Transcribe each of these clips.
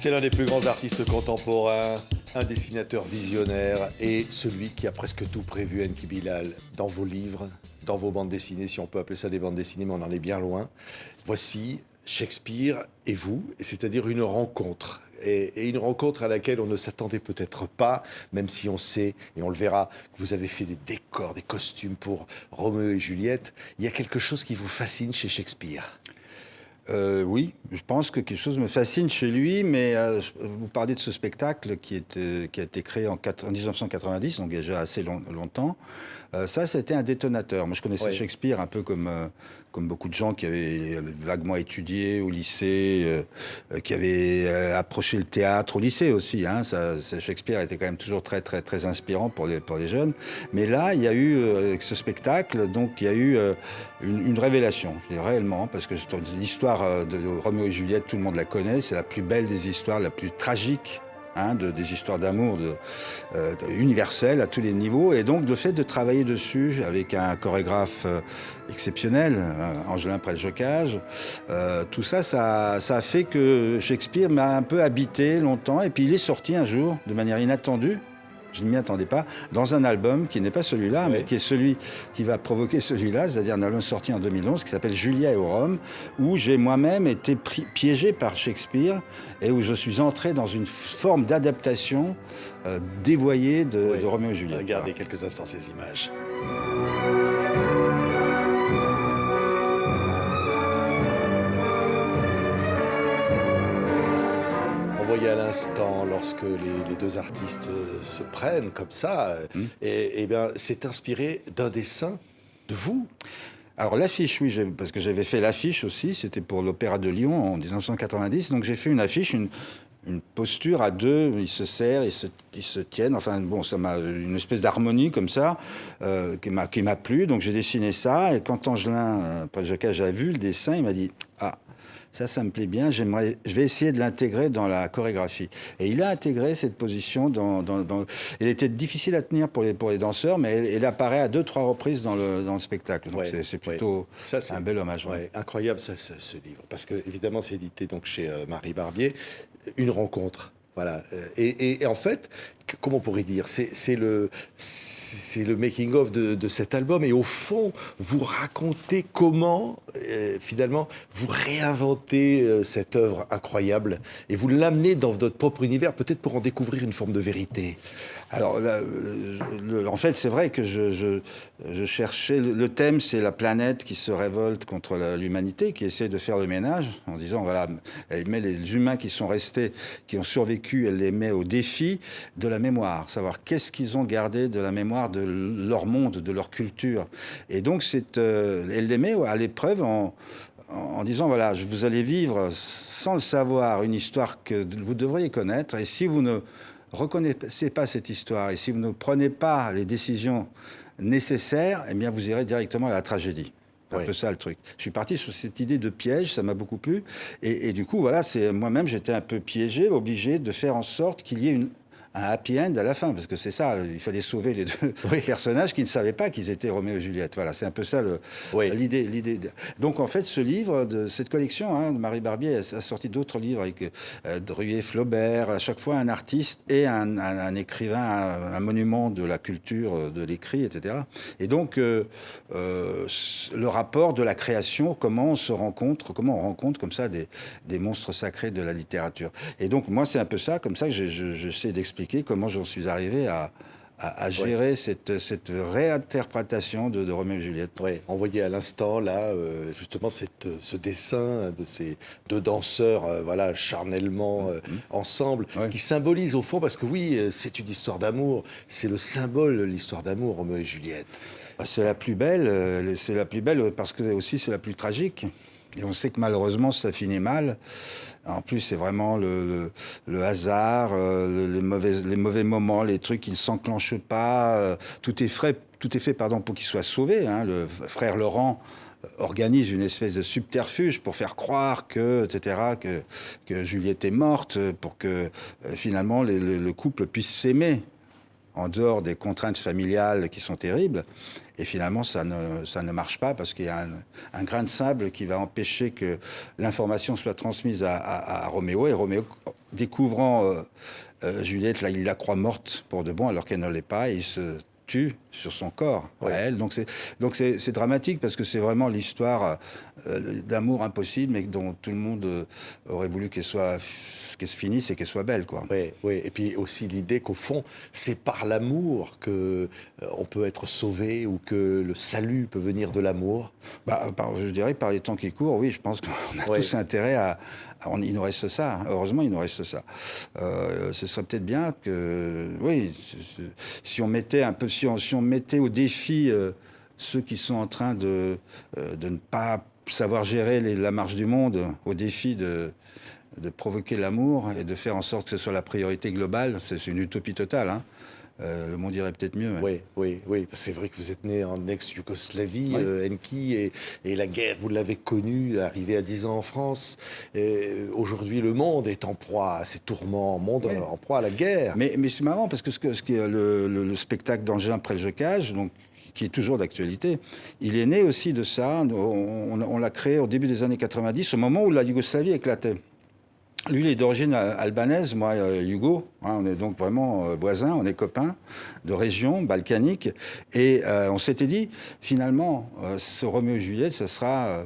C'est l'un des plus grands artistes contemporains, un dessinateur visionnaire et celui qui a presque tout prévu, Enki Bilal, dans vos livres, dans vos bandes dessinées, si on peut appeler ça des bandes dessinées, mais on en est bien loin. Voici Shakespeare et vous, c'est-à-dire une rencontre. Et une rencontre à laquelle on ne s'attendait peut-être pas, même si on sait, et on le verra, que vous avez fait des décors, des costumes pour Roméo et Juliette. Il y a quelque chose qui vous fascine chez Shakespeare. Oui, je pense que quelque chose me fascine chez lui, mais vous parlez de ce spectacle qui a été créé en 1990, donc déjà assez longtemps. Ça, c'était un détonateur. Moi, je connaissais Ouais. Shakespeare un peu comme beaucoup de gens qui avaient vaguement étudié au lycée, qui avaient approché le théâtre au lycée aussi. Hein. Shakespeare était quand même toujours très, très, très inspirant pour les jeunes. Mais là, il y a eu, avec ce spectacle, donc il y a eu une révélation, je dis réellement, parce que l'histoire de Roméo et Juliette, tout le monde la connaît, c'est la plus belle des histoires, la plus tragique. Des histoires d'amour universelles à tous les niveaux. Et donc, le fait de travailler dessus avec un chorégraphe exceptionnel, Angelin Prel-Jocage, tout ça, ça a fait que Shakespeare m'a un peu habité longtemps. Et puis, il est sorti un jour, de manière inattendue, je ne m'y attendais pas, dans un album qui n'est pas celui-là, Oui. mais qui est celui qui va provoquer celui-là, c'est-à-dire un album sorti en 2011 qui s'appelle Julia et Rome, où j'ai moi-même été piégé par Shakespeare et où je suis entré dans une forme d'adaptation dévoyée de Roméo et Juliette. Regardez quelques instants ces images. On voyait à l'instant, lorsque les deux artistes se prennent comme ça, et bien, c'est inspiré d'un dessin de vous. Alors l'affiche, oui, parce que j'avais fait l'affiche aussi, c'était pour l'Opéra de Lyon en 1990, donc j'ai fait une affiche, une posture à deux, ils se serrent, ils se tiennent, enfin bon, ça m'a une espèce d'harmonie comme ça, qui m'a plu, donc j'ai dessiné ça, et quand Angelin Prel-Jocage a vu le dessin, il m'a dit « Ah, ça me plaît bien, je vais essayer de l'intégrer dans la chorégraphie. » Et il a intégré cette position elle était difficile à tenir pour les danseurs, mais elle apparaît à 2-3 reprises dans le spectacle. Donc c'est plutôt un bel hommage. Ouais, incroyable ce livre, parce que évidemment c'est édité donc chez Marie Barbier, une rencontre. Voilà. Et en fait, comment on pourrait dire, c'est le making of de cet album. Et au fond, vous racontez comment, finalement, vous réinventez cette œuvre incroyable et vous l'amenez dans votre propre univers, peut-être pour en découvrir une forme de vérité. Alors, en fait, c'est vrai que je cherchais... Le thème, c'est la planète qui se révolte contre l'humanité, qui essaie de faire le ménage, en disant, voilà, elle met les humains qui sont restés, qui ont survécu, elle les met au défi de la mémoire, savoir qu'est-ce qu'ils ont gardé de la mémoire de leur monde, de leur culture. Et donc, elle les met à l'épreuve en disant, voilà, vous allez vivre sans le savoir une histoire que vous devriez connaître, et si vous ne reconnaissez pas cette histoire, et si vous ne prenez pas les décisions nécessaires, eh bien, vous irez directement à la tragédie. C'est un peu ça le truc. Je suis parti sur cette idée de piège, ça m'a beaucoup plu. Et du coup, voilà, moi-même, j'étais un peu piégé, obligé de faire en sorte qu'il y ait un happy end à la fin, parce que c'est ça, il fallait sauver les deux personnages qui ne savaient pas qu'ils étaient Roméo et Juliette. Voilà, c'est un peu ça l'idée. Donc en fait, ce livre, cette collection de Marie Barbier a sorti d'autres livres avec Druyer, Flaubert, à chaque fois un artiste et un écrivain, un monument de la culture, de l'écrit, etc. Et donc le rapport de la création, comment on rencontre comme ça des monstres sacrés de la littérature. Et donc moi, c'est un peu ça, comme ça que j'essaie d'expliquer comment j'en suis arrivé à gérer cette réinterprétation de Roméo et Juliette. Oui, on voyait à l'instant, là, justement, ce dessin de ces deux danseurs, voilà, charnellement ensemble, qui symbolise au fond, parce que oui, c'est une histoire d'amour, c'est le symbole, l'histoire d'amour, Roméo et Juliette. C'est la plus belle parce que aussi c'est la plus tragique. Et on sait que malheureusement, ça finit mal. En plus, c'est vraiment le hasard, les mauvais moments, les trucs qui ne s'enclenchent pas. Tout est fait pour qu'il soit sauvé. Le frère Laurent organise une espèce de subterfuge pour faire croire etc., que Juliette est morte, pour que finalement le couple puisse s'aimer en dehors des contraintes familiales qui sont terribles. Et finalement, ça ne marche pas parce qu'il y a un grain de sable qui va empêcher que l'information soit transmise à Roméo. Et Roméo découvrant Juliette, là, il la croit morte pour de bon, alors qu'elle ne l'est pas, et il se tue sur son corps à elle. Donc c'est dramatique parce que c'est vraiment l'histoire d'amour impossible, mais dont tout le monde aurait voulu qu'elle se finisse et qu'elle soit belle, quoi. Oui, oui. Et puis aussi l'idée qu'au fond, c'est par l'amour que on peut être sauvé ou que le salut peut venir de l'amour. Je dirais par les temps qui courent, oui, je pense qu'on a tous intérêt il nous reste ça. Heureusement, il nous reste ça. Ce serait peut-être bien que, oui, si on mettait un peu, si on mettait au défi ceux qui sont en train de ne pas savoir gérer la marche du monde, au défi de provoquer l'amour et de faire en sorte que ce soit la priorité globale. C'est une utopie totale, hein. Le monde irait peut-être mieux. Oui, oui, oui. C'est vrai que vous êtes né en ex-Yougoslavie, Enki, et la guerre, vous l'avez connue, arrivé à 10 ans en France. Aujourd'hui, le monde est en proie à ces tourments, en proie à la guerre. Mais c'est marrant parce que ce qui est le spectacle d'Angers après le Jocage, donc qui est toujours d'actualité, il est né aussi de ça. On l'a créé au début des années 90, au moment où la Yougoslavie éclatait. Lui, il est d'origine albanaise, moi, yougo. Hein, on est donc vraiment voisins, on est copains de région balkanique. Et on s'était dit, finalement, ce Roméo et Juliette, ça sera...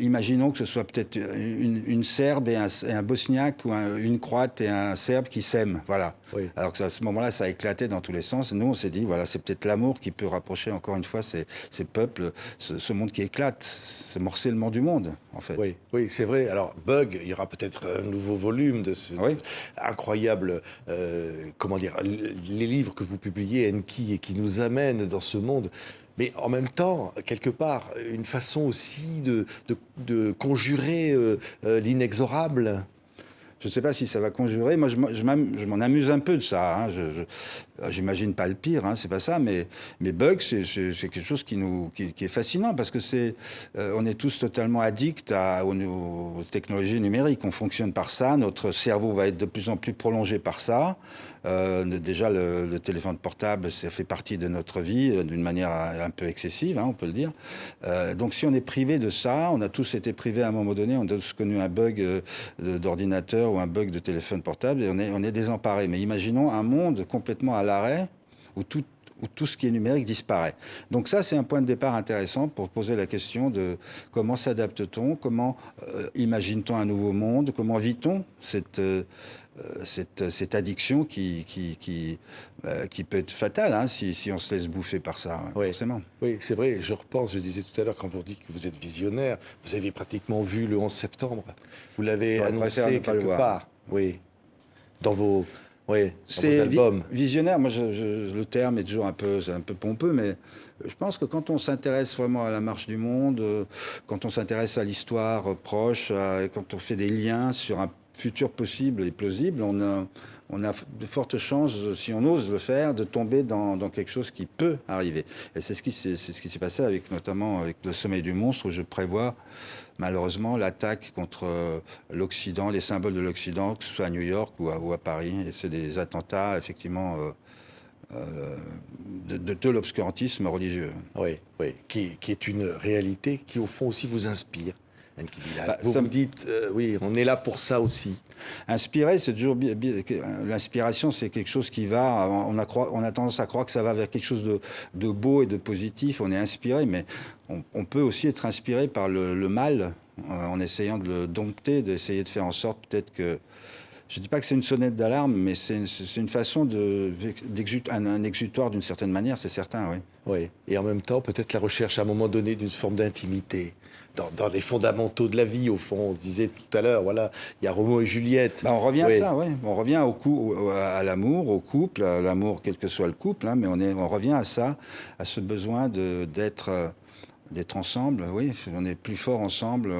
imaginons que ce soit peut-être une Serbe et un Bosniaque ou une Croate et un Serbe qui s'aiment. Voilà. Oui. Alors que à ce moment-là, ça a éclaté dans tous les sens. Nous, on s'est dit, voilà, c'est peut-être l'amour qui peut rapprocher encore une fois ces peuples, ce monde qui éclate, ce morcellement du monde, en fait. Oui, oui, c'est vrai. Alors, Bug, il y aura peut-être un nouveau volume de ce incroyable, comment dire, les livres que vous publiez, Enki, et qui nous amènent dans ce monde. Mais en même temps, quelque part, une façon aussi de conjurer l'inexorable. Je ne sais pas si ça va conjurer. Moi, je m'en amuse un peu de ça. Hein. J'imagine pas le pire, hein, c'est pas ça. Mais Bug, c'est quelque chose qui est fascinant parce que on est tous totalement addicts aux technologies numériques. On fonctionne par ça. Notre cerveau va être de plus en plus prolongé par ça. Déjà, le téléphone portable, ça fait partie de notre vie d'une manière un peu excessive, hein, on peut le dire. Donc, si on est privé de ça, on a tous été privés à un moment donné. On a tous connu un bug d'ordinateur ou un bug de téléphone portable et on est désemparé. Mais imaginons un monde complètement à l'arrêt où tout ce qui est numérique disparaît. Donc ça, c'est un point de départ intéressant pour poser la question de comment s'adapte-t-on, comment imagine-t-on un nouveau monde, comment vit-on cette addiction qui peut être fatale hein, si on se laisse bouffer par ça, oui. Forcément. Oui, c'est vrai. Je repense, je disais tout à l'heure, quand vous dites que vous êtes visionnaire, vous avez pratiquement vu le 11 septembre. Vous l'avez annoncé quelque part. Oui. Dans vos albums. Visionnaire, moi, le terme est toujours un peu pompeux, mais je pense que quand on s'intéresse vraiment à la marche du monde, quand on s'intéresse à l'histoire proche, quand on fait des liens sur un futur possible et plausible, on a de fortes chances, si on ose le faire, de tomber dans quelque chose qui peut arriver. Et c'est ce qui s'est passé notamment avec le sommet du monstre, où je prévois malheureusement l'attaque contre l'Occident, les symboles de l'Occident, que ce soit à New York ou à Paris. Et c'est des attentats, effectivement, de l'obscurantisme religieux. Oui, oui, qui est une réalité qui, au fond, aussi vous inspire. Vous me dites, oui, on est là pour ça aussi. Inspirer, c'est toujours l'inspiration, c'est quelque chose qui va. On a tendance à croire que ça va vers quelque chose de beau et de positif. On est inspiré, mais on peut aussi être inspiré par le mal en essayant de le dompter, d'essayer de faire en sorte peut-être que. Je ne dis pas que c'est une sonnette d'alarme, mais c'est une façon un exutoire d'une certaine manière, c'est certain, oui. Oui, et en même temps, peut-être la recherche à un moment donné d'une forme d'intimité. Dans les fondamentaux de la vie, au fond. On se disait tout à l'heure, voilà, il y a Roméo et Juliette. On revient à ça, oui. On revient à l'amour, au couple, à l'amour, quel que soit le couple, hein, mais on revient à ça, à ce besoin d'être ensemble, oui. On est plus fort ensemble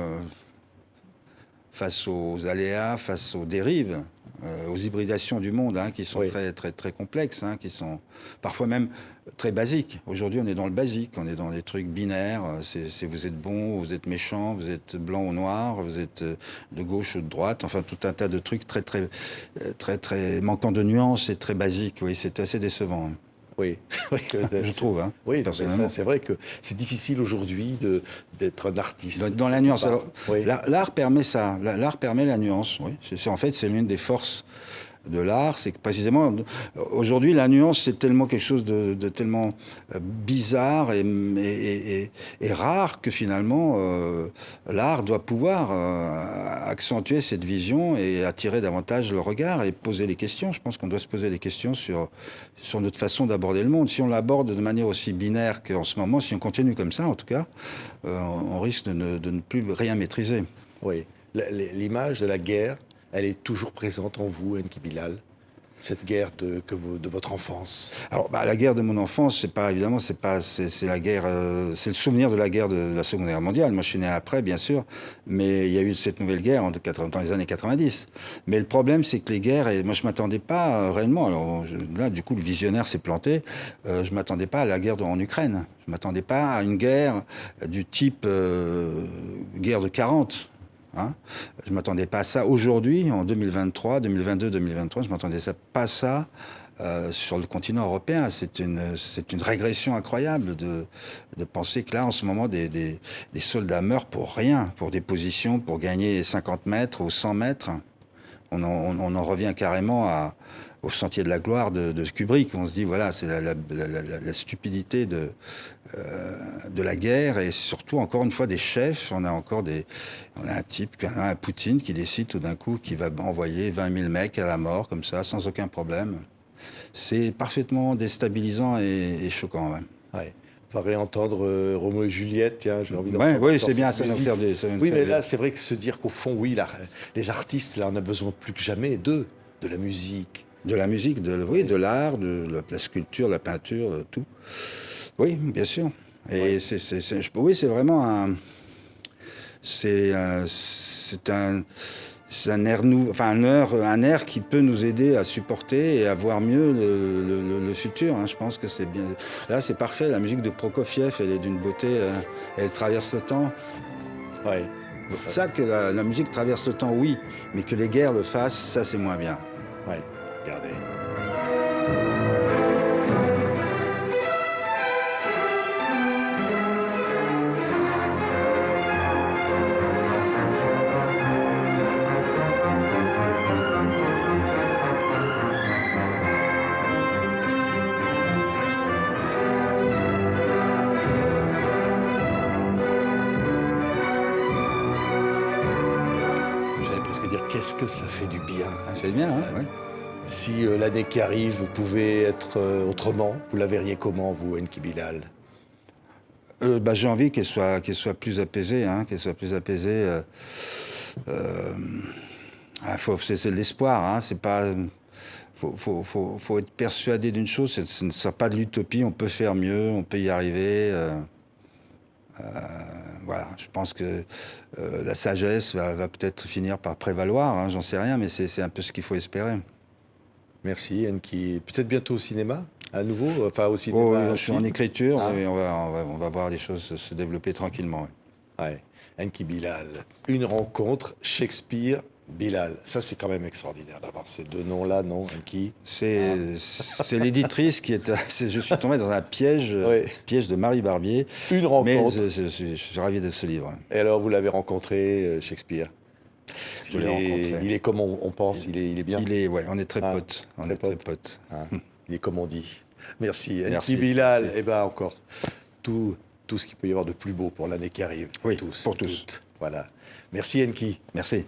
face aux aléas, face aux dérives, aux hybridations du monde, hein, qui sont très, très, très complexes, hein, qui sont parfois même très basiques. Aujourd'hui, on est dans le basique, on est dans des trucs binaires. C'est vous êtes bon, vous êtes méchant, vous êtes blanc ou noir, vous êtes de gauche ou de droite. Enfin, tout un tas de trucs très, très, très, très manquant de nuances et très basiques. Oui, c'est assez décevant. Hein. Oui, je trouve. Hein, oui, personnellement. c'est vrai que c'est difficile aujourd'hui d'être un artiste. Dans la nuance. Alors, Oui. l'art permet ça. L'art permet la nuance. Oui. En fait, c'est l'une des forces de l'art, c'est que précisément aujourd'hui la nuance c'est tellement quelque chose de tellement bizarre et rare que finalement l'art doit pouvoir accentuer cette vision et attirer davantage le regard et poser des questions. Je pense qu'on doit se poser des questions sur notre façon d'aborder le monde. Si on l'aborde de manière aussi binaire qu'en ce moment, si on continue comme ça en tout cas, on risque de ne plus rien maîtriser. Oui, l'image de la guerre, elle est toujours présente en vous, Enki Bilal, cette guerre de votre enfance. Alors, la guerre de mon enfance, c'est la guerre, c'est le souvenir de la guerre de la Seconde Guerre mondiale. Moi, je suis né après, bien sûr, mais il y a eu cette nouvelle guerre dans les années 90. Mais le problème, c'est que les guerres, et moi, je m'attendais pas réellement. Alors là, du coup, le visionnaire s'est planté. Je m'attendais pas à la guerre en Ukraine. Je m'attendais pas à une guerre du type guerre de 40. Hein, je ne m'attendais pas à ça aujourd'hui, en 2023, 2022, 2023, je ne m'attendais pas à ça sur le continent européen. C'est une régression incroyable de penser que là, en ce moment, des soldats meurent pour rien, pour des positions, pour gagner 50 mètres ou 100 mètres. On en revient carrément au Sentier de la Gloire de Kubrick. On se dit, voilà, c'est la stupidité de la guerre et surtout, encore une fois, des chefs. On a un type, un Poutine qui décide tout d'un coup qu'il va envoyer 20 000 mecs à la mort, comme ça, sans aucun problème. C'est parfaitement déstabilisant et choquant. Ouais. Ouais. On va réentendre Roméo et Juliette, tiens, j'ai envie d'entendre. Oui, c'est bien, ça va faire des... Oui, mais là, c'est vrai que se dire qu'au fond, oui, les artistes, là, on a besoin plus que jamais de la musique. De la musique, de l'art, de la sculpture, la peinture, tout. Oui, bien sûr. Et oui, c'est vraiment un... C'est un air nouveau, enfin un air qui peut nous aider à supporter et à voir mieux le futur. Hein. Je pense que c'est bien. Là, c'est parfait. La musique de Prokofiev, elle est d'une beauté. Elle traverse le temps. Ouais. Ça, que la musique traverse le temps, oui, mais que les guerres le fassent, ça, c'est moins bien. Ouais. Regardez. Qu'est-ce que ça fait du bien. Ça fait bien, hein, ouais. Si l'année qui arrive, vous pouvez être autrement, vous la verriez comment, vous, Enki Bilal? J'ai envie qu'elle soit plus apaisée, hein, qu'elle soit plus apaisée. C'est de l'espoir, hein, c'est pas... Faut être persuadé d'une chose, ce ne sera pas de l'utopie, on peut faire mieux, on peut y arriver. Voilà, je pense que la sagesse va peut-être finir par prévaloir, hein, j'en sais rien, mais c'est un peu ce qu'il faut espérer. Merci, Enki. Peut-être bientôt au cinéma, à nouveau, enfin au cinéma. Oh, je suis en écriture, et on va voir les choses se développer tranquillement. Ouais. Enki Bilal, une rencontre Shakespeare-Bilal. Ça, c'est quand même extraordinaire d'avoir ces deux noms-là, non, Enki? C'est l'éditrice qui est... Je suis tombé dans un piège, piège de Marie Barbier. Une rencontre. Mais je suis ravi de ce livre. Et alors, vous l'avez rencontré, Shakespeare? Je l'ai rencontré. Il est comme on pense, il est bien. On est très potes. On est très potes. Il est comme on dit. Merci. Enki Bilal. Merci. Et bien encore tout ce qu'il peut y avoir de plus beau pour l'année qui arrive. Oui, tous, pour tous. Toutes. Voilà. Merci Enki. Merci.